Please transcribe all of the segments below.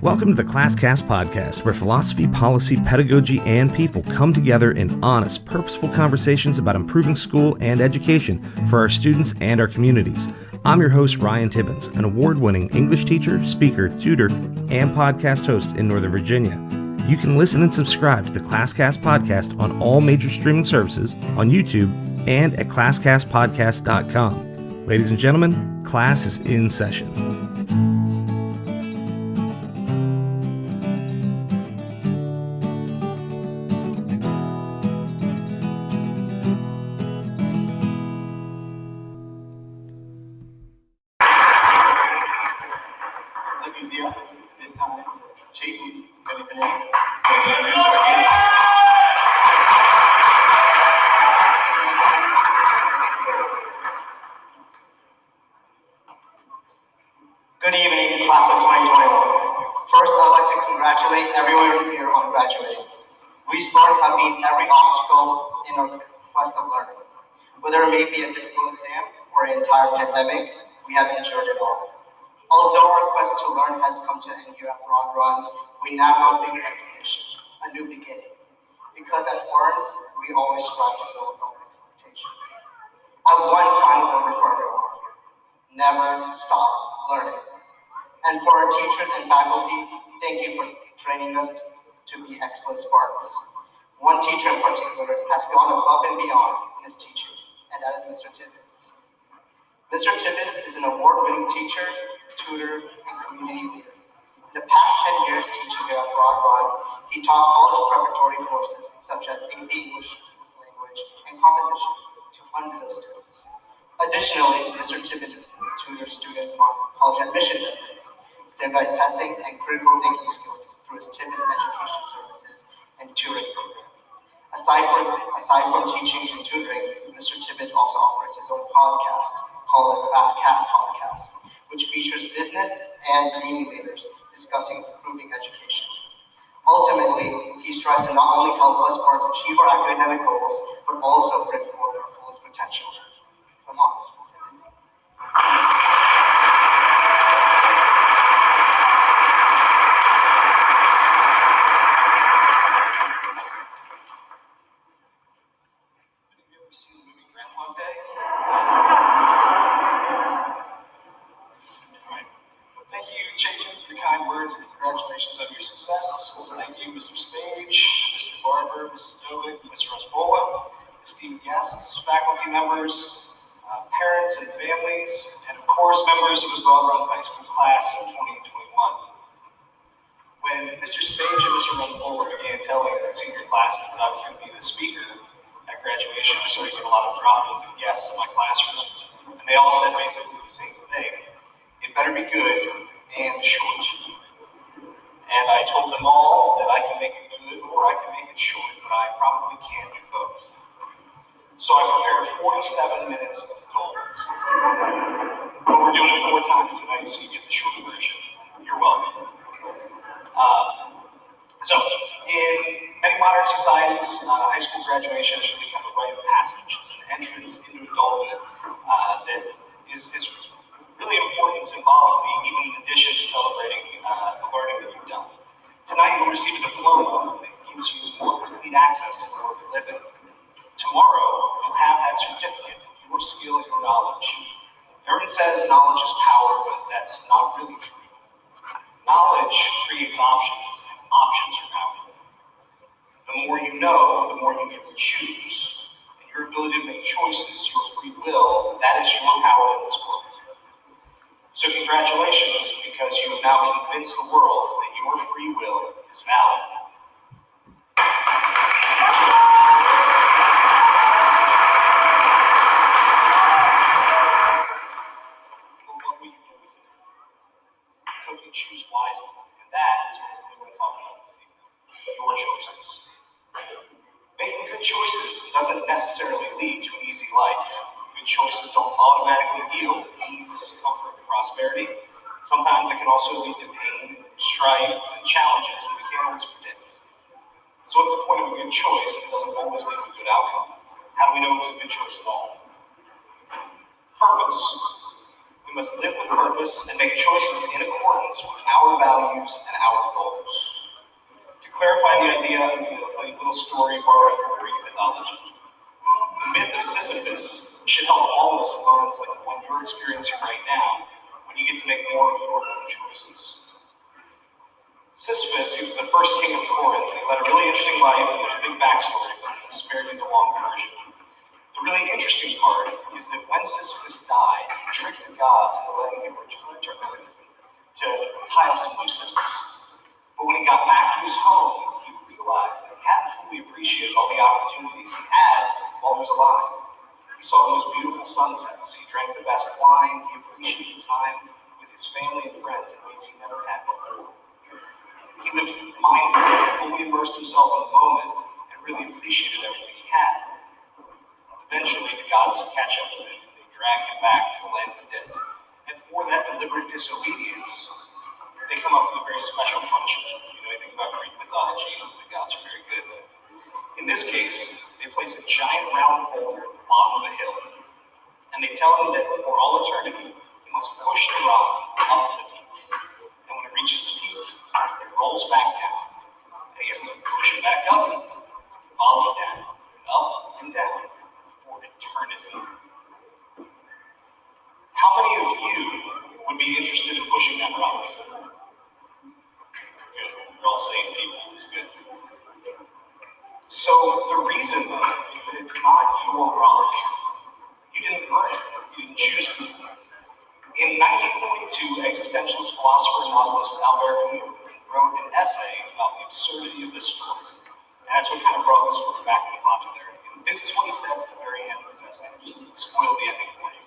Welcome to the ClassCast podcast, where philosophy, policy, pedagogy, and people come together in honest, purposeful conversations about improving school and education for our students and our communities. I'm your host, Ryan Tibbens, an award-winning English teacher, speaker, tutor, and podcast host in Northern Virginia. You can listen and subscribe to the ClassCast podcast on all major streaming services, on YouTube, and at classcastpodcast.com. Ladies and gentlemen, class is in session. Good evening, class of 2021. First, I'd like to congratulate everyone here on graduating. We smart have beat every obstacle in our quest of learning. Whether it may be a difficult exam or an entire pandemic, we have endured it all. Although our quest to learn has come to an end here at Broad Run, we now have a bigger expedition, a new beginning. Because as learners, we always strive to build our expectations. I have one final word for everyone. Never stop learning. And for our teachers and faculty, thank you for training us to be excellent Spartans. One teacher in particular has gone above and beyond in his teaching, and that is Mr. Tibbens. Mr. Tibbens is an award-winning teacher, tutor, and community leader. In the past 10 years teaching here at Broad Run, he taught college preparatory courses such as AP English language and composition to hundreds of students. Additionally, Mr. Tibbens tutors students on college admissions, standardized testing, and critical thinking skills through his Tibbens Education Services and tutoring program. Aside from teaching and tutoring, Mr. Tibbens also operates his own podcast called the ClassCast podcast, which features business and community leaders discussing improving education. Ultimately, he strives to not only help us Spartans achieve our academic goals, but also bring forth our fullest potential. Come on. Congratulations on your success. Thank you, Mr. Spage, Mr. Barber, Mrs. Novick, Mr. Rosbola, esteemed guests, faculty members, parents and families, and of course, members of the Broad Run High School class of 2021. When Mr. Spage and Mr. Rosbola began telling the senior classes that I was going to be the speaker at graduation, I started getting a lot of drop-ins of guests in my classroom, and they all said basically the same thing. It better be good and short. And I told them all that I can make it good or I can make it short, but I probably can't do both. So I prepared 47 minutes of gold. But we're doing it 4 times tonight, so you get the short version. You're welcome. So, in many modern societies, high school graduation has become a rite of passage. It's an entrance into adulthood that is really important symbolically, even in addition to celebrating the learning that you've done. Tonight you'll receive a diploma that gives you more complete access to the world of living. Tomorrow you'll have that certificate, your skill and your knowledge. Everyone says knowledge is power, but that's not really true. Knowledge creates options, and options are power. The more you know, the more you get to choose. And your ability to make choices, your free will, that is your power in this world. So congratulations, because you have now convinced the world that your free will is valid. Well, what will you do with it? So you choose wisely, and that is what we're going to talk about this evening. Your choices. Making good choices doesn't necessarily lead to an easy life. Good choices don't automatically yield ease, comfort, and prosperity. Sometimes it can also lead to pain, strife, and challenges that we can't always predict. So what's the point of a good choice if it doesn't always lead to a good outcome? How do we know it was a good choice at all? Purpose. We must live with purpose and make choices in accordance with our values and our goals. To clarify the idea, I'm going to tell you a little story borrowed from Greek mythology. The myth of Sisyphus should help all of us in moments like the one you're experiencing right now, when you get to make more important choices. Sisyphus, he was the first king of Corinth, and he led a really interesting life, and there's a big backstory, but I'm spared you the long version. The really interesting part is that when Sisyphus died, he tricked the gods into letting him return to Earth to tie up some loose ends. But when he got back to his home, he realized that he hadn't fully appreciated all the opportunities he had while he was alive. He saw the most beautiful sunsets, he drank the best wine, he appreciated time with his family and friends in ways he never had before. He lived mindfully, fully immersed himself in the moment, and really appreciated everything he had. Eventually, the gods catch up with him, and they drag him back to the land of the dead. And for that deliberate disobedience, they come up with a very special punishment. You know anything about Greek mythology, the gods are very good. In this case, they place a giant round boulder at the bottom of the hill, and they tell him that for all eternity, he must push the rock up to the peak. And when it reaches the peak, it rolls back down, and he has to push it back up, follow down, up and down, for eternity. How many of you would be interested in pushing that rock? Good. You're all sane people. It's good. So the reason, though, that it's not your rock, you didn't earn it. You didn't choose it. In 1942, existentialist philosopher and novelist Albert Camus wrote an essay about the absurdity of this story. And that's what kind of brought this story back into popularity. And this is what he says at the very end of his essay. Just spoil the ending for you.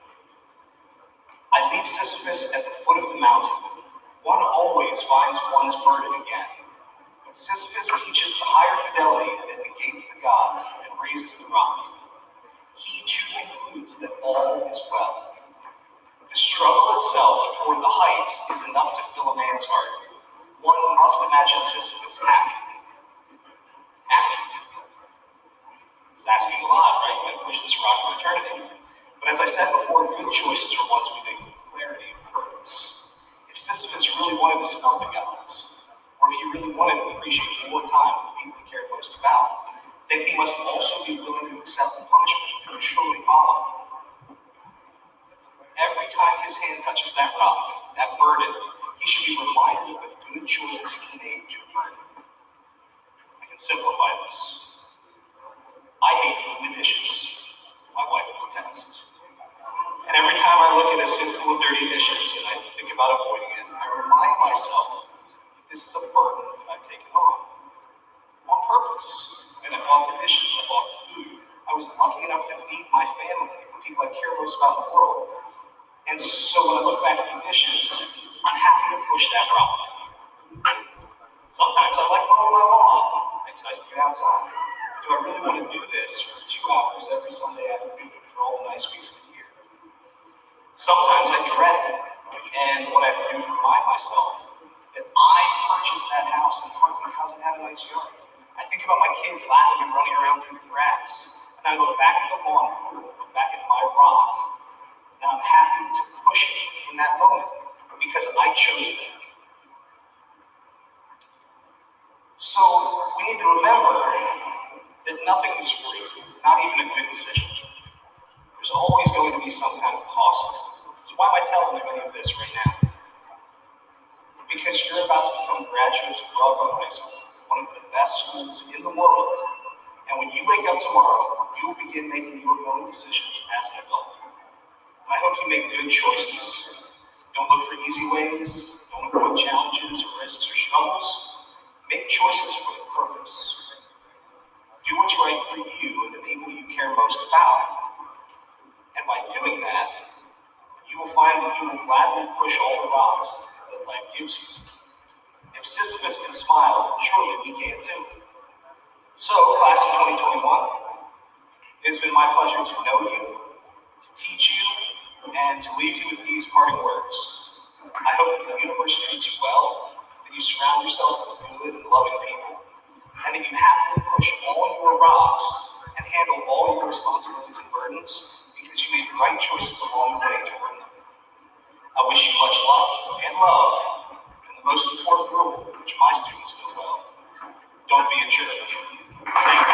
I leave Sisyphus at the foot of the mountain. One always finds one's burden again. But Sisyphus teaches the higher fidelity that negates the gods and raises the rock. He too concludes that all is well. The struggle itself toward the heights is enough to fill a man's heart. One must imagine Sisyphus happy. Happy. He's asking a lot, right? You gotta push this rock to eternity. But as I said before, good choices are ones we make with clarity and purpose. If Sisyphus really wanted to smell the gods, or if he really wanted to appreciate more time with the people he cared most about, then he must also be willing to accept the punishment to surely follow. Every time his hand touches that rock, that burden, he should be reminded of the good choices he made to earn it. I can simplify this. I hate doing the dishes. My wife will attest. And every time I look at a sink full of dirty dishes and I think about avoiding it, I remind myself that this is a burden that I've taken on purpose. And I bought the dishes, I bought the food. I was lucky enough to feed my family, the people I care most about in the world. And so when I look back at the dishes, I'm happy to push that rock. Sometimes I like mowing my lawn. It's nice to get outside. Do I really want to do this for 2 hours every Sunday afternoon for all the nice weeks of the year? Sometimes I dread it. And what I have to do is remind myself that I purchased that house in part because it had a nice yard. I think about my kids laughing and running around through the grass. And I look back at the lawn, look back at my rock, and I'm happy to push it in that moment because I chose it. So we need to remember that nothing is free, not even a good decision. There's always going to be some kind of cost. So why am I telling you any of this right now? Because you're about to become graduates of Broadway High School, one of the best schools in the world. And when you wake up tomorrow, you will begin making your own decisions as an adult. I hope you make good choices. Don't look for easy ways. Don't avoid challenges or risks or struggles. Make choices for the purpose. Do what's right for you and the people you care most about. And by doing that, you will find that you will gladly push all the rocks that life gives you. If Sisyphus can smile, surely we can too. So, class of 2021, it has been my pleasure to know you, to teach you, and to leave you with these parting words. I hope that the universe treats you well, that you surround yourself with good and loving people, and that you happily push all your rocks and handle all your responsibilities and burdens because you made the right choices along the way to earn them. wish you much luck and love. And the most important rule, which my students know well, don't be a jerk. Thank you.